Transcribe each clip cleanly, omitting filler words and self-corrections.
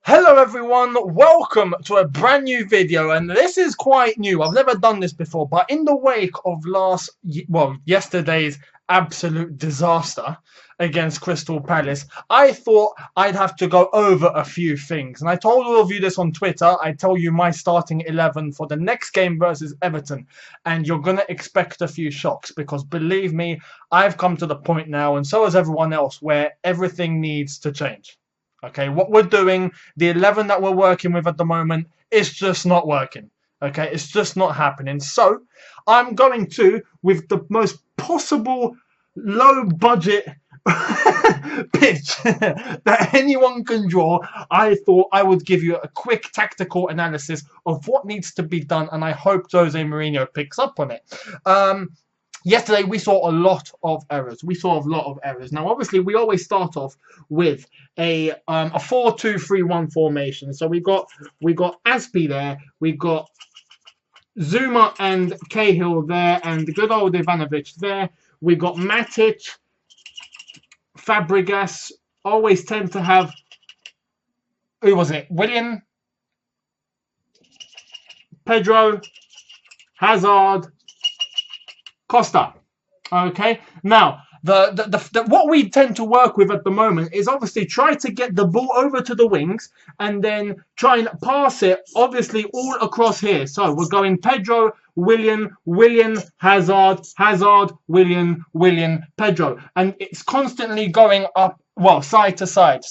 Hello everyone, welcome to a brand new video, and this is quite new. I've never done this before, but in the wake of yesterday's absolute disaster against Crystal Palace, I thought I'd have to go over a few things. And I told all of you this on Twitter. I tell you my starting 11 for the next game versus Everton, and you're going to expect a few shocks because believe me, I've come to the point now, and so has everyone else, where everything needs to change. Okay, what we're doing, the 11 that we're working with at the moment, is just not working. Okay, it's just not happening. So I'm going to, with the most possible low budget pitch that anyone can draw, I thought I would give you a quick tactical analysis of what needs to be done, and I hope Jose Mourinho picks up on it. Yesterday, we saw a lot of errors. Now, obviously, we always start off with a 4-2-3-1 formation. So we got Aspi there, we got Zuma and Cahill there, and the good old Ivanovic there. We got Matic, Fabregas. Always tend to have, who was it? William, Pedro, Hazard, Costa. Okay, now what we tend to work with at the moment is obviously try to get the ball over to the wings and then try and pass it obviously all across here. So we're going Pedro, William, Hazard, William, Pedro, and it's constantly going up, well, side to side,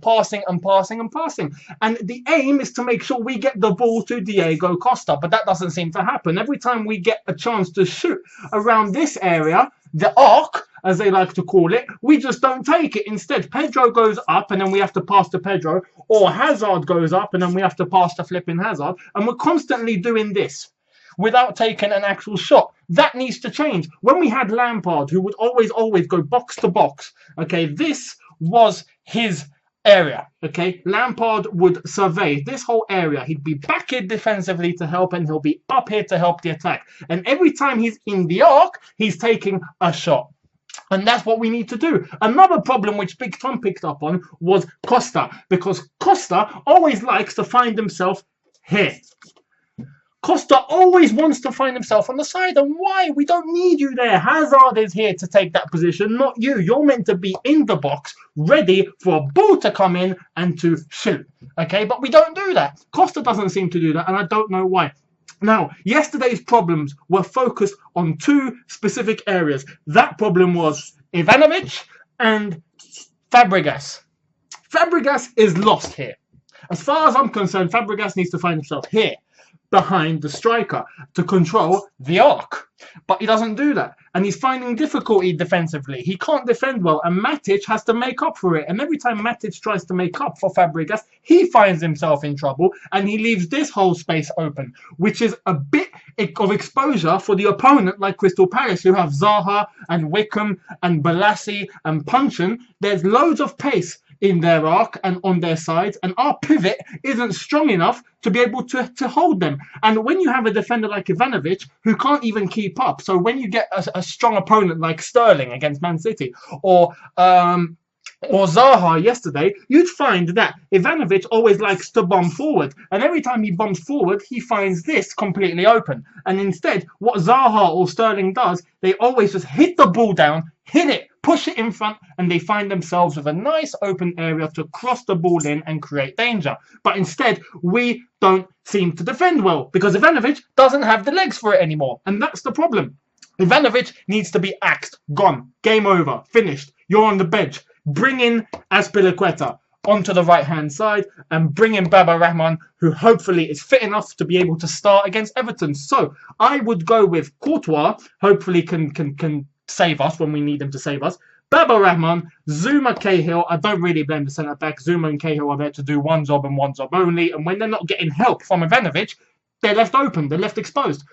passing. And the aim is to make sure we get the ball to Diego Costa, but that doesn't seem to happen. Every time we get a chance to shoot around this area, the arc, as they like to call it, we just don't take it. Instead, Pedro goes up and then we have to pass to Pedro, or Hazard goes up and then we have to pass to flipping Hazard, and we're constantly doing this without taking an actual shot. That needs to change. When we had Lampard, who would always go box to box, okay, this was his area, okay? Lampard would survey this whole area. He'd be back here defensively to help, and he'll be up here to help the attack. And every time he's in the arc, he's taking a shot. And that's what we need to do. Another problem which Big Tom picked up on was Costa, because Costa always likes to find himself here. Costa always wants to find himself on the side, and why? We don't need you there. Hazard is here to take that position, not you. You're meant to be in the box, ready for a ball to come in and to shoot. Okay, but we don't do that. Costa doesn't seem to do that, and I don't know why. Now, yesterday's problems were focused on two specific areas. That problem was Ivanovic and Fabregas. Fabregas is lost here. As far as I'm concerned, Fabregas needs to find himself here, behind the striker, to control the arc. But he doesn't do that, and he's finding difficulty defensively. He can't defend well, and Matic has to make up for it. And every time Matic tries to make up for Fabregas, he finds himself in trouble, and he leaves this whole space open, which is a bit of exposure for the opponent like Crystal Palace, who have Zaha and Wickham and Balassi and Punchin. There's loads of pace in their arc and on their sides, and our pivot isn't strong enough to be able to hold them. And when you have a defender like Ivanovic who can't even keep up, so when you get a strong opponent like Sterling against Man City, or Zaha yesterday, you'd find that Ivanovic always likes to bomb forward, and every time he bombs forward, he finds this completely open. And instead, what Zaha or Sterling does, they always just hit the ball down, hit it, push it in front, and they find themselves with a nice open area to cross the ball in and create danger. But instead, we don't seem to defend well, because Ivanovic doesn't have the legs for it anymore, and that's the problem. Ivanovic needs to be axed, gone, game over, finished. You're on the bench. Bring in Azpilicueta onto the right-hand side and bring in Baba Rahman, who hopefully is fit enough to be able to start against Everton. So I would go with Courtois, hopefully can save us when we need him to save us. Baba Rahman, Zuma, Cahill. I don't really blame the centre-back. Zuma and Cahill are there to do one job and one job only. And when they're not getting help from Ivanovic, they're left open. They're left exposed.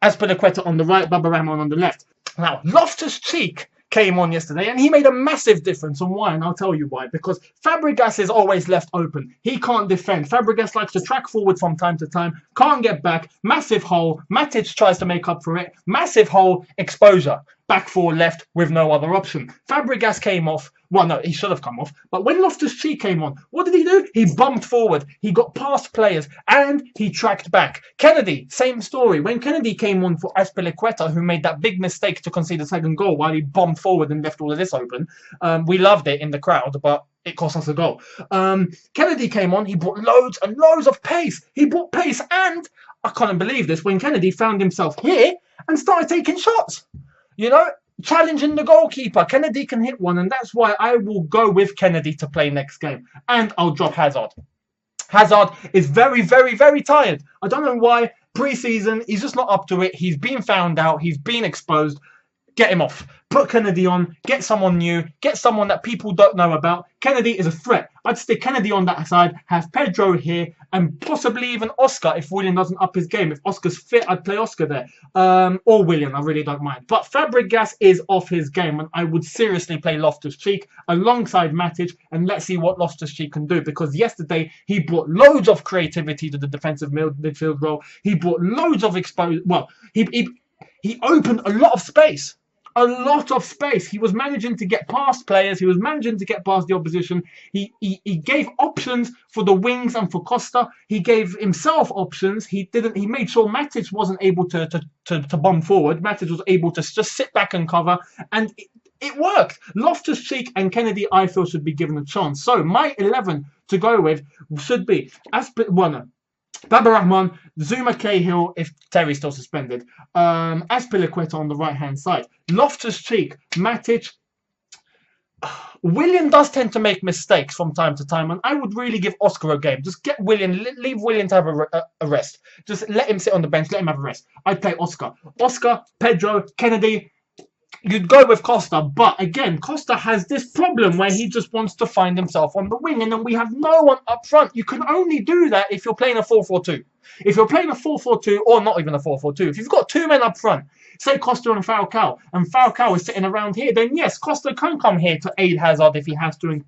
Azpilicueta on the right, Baba Rahman on the left. Now, Loftus-Cheek came on yesterday, and he made a massive difference. And why? And I'll tell you why. Because Fabregas is always left open. He can't defend. Fabregas likes to track forward from time to time, can't get back. Massive hole. Matic tries to make up for it. Massive hole, exposure. Back four left with no other option. Fabregas came off. Well, no, he should have come off. But when Loftus-Cheek came on, what did he do? He bumped forward. He got past players and he tracked back. Kennedy, same story. When Kennedy came on for Azpilicueta, who made that big mistake to concede the second goal while he bombed forward and left all of this open, we loved it in the crowd, but it cost us a goal. Kennedy came on. He brought loads and loads of pace. He brought pace, and I can't believe this, when Kennedy found himself here and started taking shots. You know, challenging the goalkeeper. Kennedy can hit one, and that's why I will go with Kennedy to play next game. And I'll drop Hazard. Hazard is very, very, very tired. I don't know why. Pre-season, he's just not up to it. He's been found out. He's been exposed. Get him off. Put Kennedy on. Get someone new. Get someone that people don't know about. Kennedy is a threat. I'd stick Kennedy on that side, have Pedro here, and possibly even Oscar if Willian doesn't up his game. If Oscar's fit, I'd play Oscar there. Or Willian, I really don't mind. But Fabregas is off his game, and I would seriously play Loftus-Cheek alongside Matic, and let's see what Loftus-Cheek can do, because yesterday he brought loads of creativity to the defensive midfield role. He brought loads of exposure. Well, he opened a lot of space. A lot of space. He was managing to get past players. He was managing to get past the opposition. He gave options for the wings and for Costa. He gave himself options. He made sure Matic wasn't able to bomb forward. Matic was able to just sit back and cover, and it worked. Loftus-Cheek and Kennedy, I feel, should be given a chance. So my 11 to go with should be Baba Rahman, Zuma, Cahill, if Terry's still suspended, Azpilicueta on the right-hand side, Loftus-Cheek, Matic. Willian does tend to make mistakes from time to time, and I would really give Oscar a game. Just get Willian, leave Willian to have a rest. Just let him sit on the bench, let him have a rest. I'd play Oscar. Oscar, Pedro, Kennedy. You'd go with Costa, but again, Costa has this problem where he just wants to find himself on the wing, and then we have no one up front. You can only do that if you're playing a 4-4-2. If you're playing a 4-4-2, or not even a 4-4-2, if you've got two men up front, say Costa and Falcao is sitting around here, then yes, Costa can come here to aid Hazard if he has to, and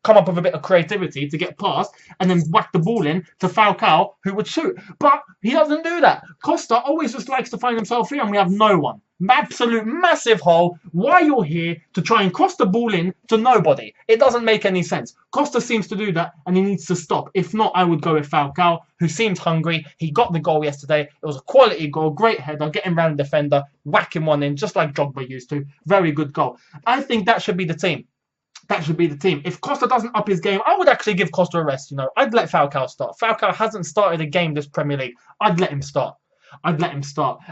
come up with a bit of creativity to get past and then whack the ball in to Falcao, who would shoot. But he doesn't do that. Costa always just likes to find himself here, and we have no one. Absolute massive hole. Why you're here to try and cross the ball in to nobody? It doesn't make any sense. Costa seems to do that, and he needs to stop. If not, I would go with Falcao, who seems hungry. He got the goal yesterday. It was a quality goal, great header, getting round the defender, whacking one in, just like Drogba used to. Very good goal. I think that should be the team. That should be the team. If Costa doesn't up his game, I would actually give Costa a rest. You know, I'd let Falcao start. Falcao hasn't started a game this Premier League. I'd let him start.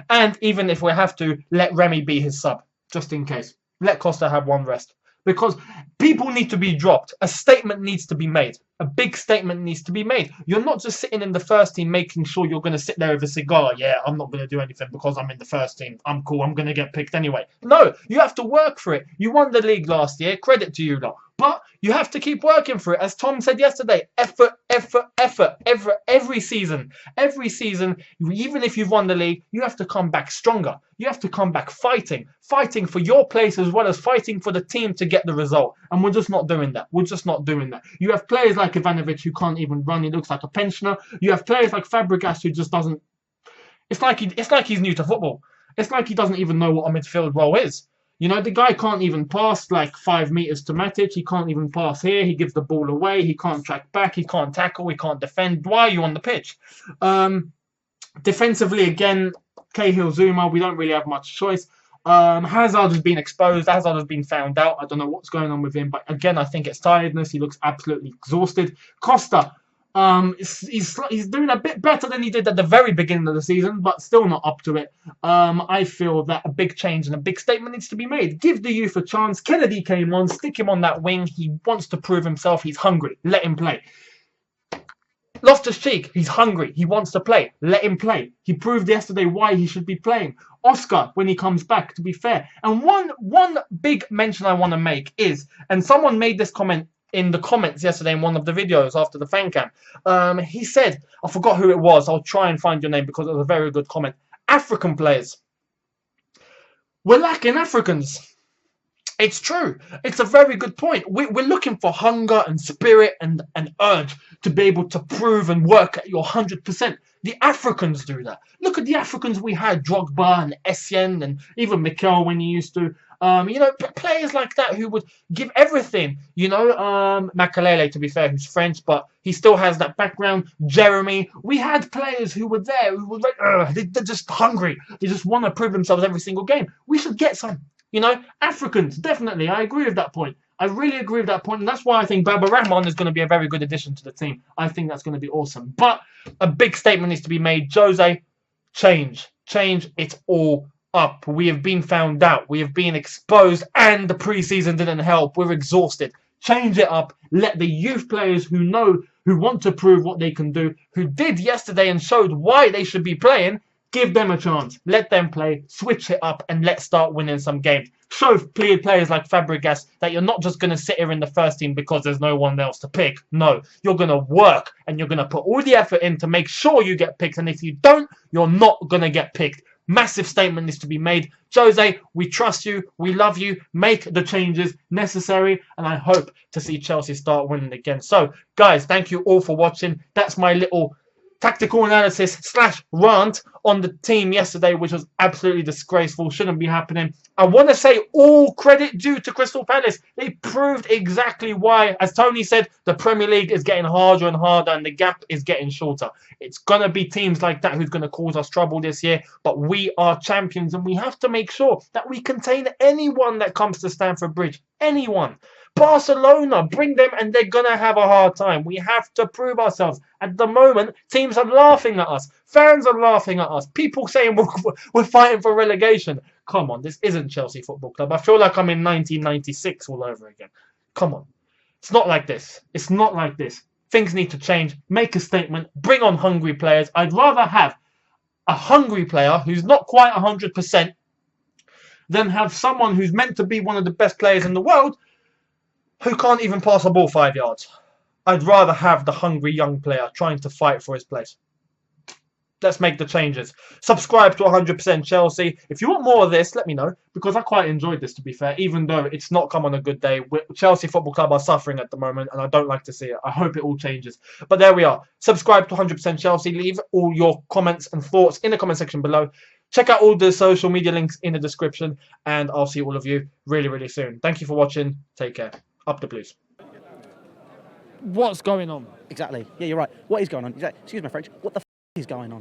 And even if we have to, let Remy be his sub, just in case. Let Costa have one rest. Because people need to be dropped. A statement needs to be made. A big statement needs to be made. You're not just sitting in the first team making sure you're going to sit there with a cigar. Yeah, I'm not going to do anything because I'm in the first team. I'm cool. I'm going to get picked anyway. No, you have to work for it. You won the league last year. Credit to you lot. But you have to keep working for it. As Tom said yesterday, effort. Every season, even if you've won the league, you have to come back stronger. You have to come back fighting for your place as well as fighting for the team to get the result. And we're just not doing that. You have players like Ivanovic who can't even run. He looks like a pensioner. You have players like Fabregas who just doesn't. It's like he's new to football. It's like he doesn't even know what a midfield role is. You know, the guy can't even pass like 5 meters to Matic. He can't even pass here. He gives the ball away. He can't track back. He can't tackle. He can't defend. Why are you on the pitch? Defensively, again, Cahill, Zuma, we don't really have much choice. Hazard has been exposed. Hazard has been found out. I don't know what's going on with him. But again, I think it's tiredness. He looks absolutely exhausted. Costa. He's doing a bit better than he did at the very beginning of the season, but still not up to it. I feel that a big change and a big statement needs to be made. Give the youth a chance. Kennedy came on. Stick him on that wing. He wants to prove himself. He's hungry. Let him play. Loftus-Cheek, he's hungry. He wants to play. Let him play. He proved yesterday why he should be playing. Oscar, when he comes back, to be fair. And one big mention I want to make is, and someone made this comment in the comments yesterday in one of the videos after the fan cam. He said, I forgot who it was. I'll try and find your name because it was a very good comment. African players. We're lacking Africans. It's true. It's a very good point. We're looking for hunger and spirit and urge to be able to prove and work at your 100%. The Africans do that. Look at the Africans we had, Drogba and Essien and even Mikel when he used to. Players like that who would give everything. Makalele, to be fair, who's French, but he still has that background. Jeremy. We had players who were there, who were like, they're just hungry. They just want to prove themselves every single game. We should get some. Africans, definitely. I agree with that point. I really agree with that point. And that's why I think Baba Rahman is going to be a very good addition to the team. I think that's going to be awesome. But a big statement needs to be made. Jose, change. Change. It's all up. We have been found out. We have been exposed. And the preseason didn't help. We're exhausted. Change it up. Let the youth players who want to prove what they can do, who did yesterday and showed why they should be playing, give them a chance. Let them play. Switch it up and let's start winning some games. Show players like Fabregas that you're not just going to sit here in the first team because there's no one else to pick. No, you're going to work and you're going to put all the effort in to make sure you get picked. And if you don't, you're not going to get picked. Massive statement needs to be made. Jose, we trust you. We love you. Make the changes necessary. And I hope to see Chelsea start winning again. So, guys, thank you all for watching. That's my little tactical analysis / rant on the team yesterday, which was absolutely disgraceful. Shouldn't be happening. I want to say all credit due to Crystal Palace. They proved exactly why. As Tony said, the Premier League is getting harder and harder and the gap is getting shorter. It's going to be teams like that who's going to cause us trouble this year. But we are champions and we have to make sure that we contain anyone that comes to Stamford Bridge. Anyone. Barcelona, bring them and they're going to have a hard time. We have to prove ourselves. At the moment, teams are laughing at us. Fans are laughing at us. People saying we're fighting for relegation. Come on, this isn't Chelsea Football Club. I feel like I'm in 1996 all over again. Come on. It's not like this. It's not like this. Things need to change. Make a statement. Bring on hungry players. I'd rather have a hungry player who's not quite 100% than have someone who's meant to be one of the best players in the world who can't even pass a ball 5 yards. I'd rather have the hungry young player trying to fight for his place. Let's make the changes. Subscribe to 100% Chelsea. If you want more of this, let me know, because I quite enjoyed this, to be fair, even though it's not come on a good day. Chelsea Football Club are suffering at the moment, and I don't like to see it. I hope it all changes. But there we are. Subscribe to 100% Chelsea. Leave all your comments and thoughts in the comment section below. Check out all the social media links in the description, and I'll see all of you really, really soon. Thank you for watching. Take care. Up the Blues. What's going on? Exactly. Yeah, you're right. What is going on? Excuse my French. What the f is going on?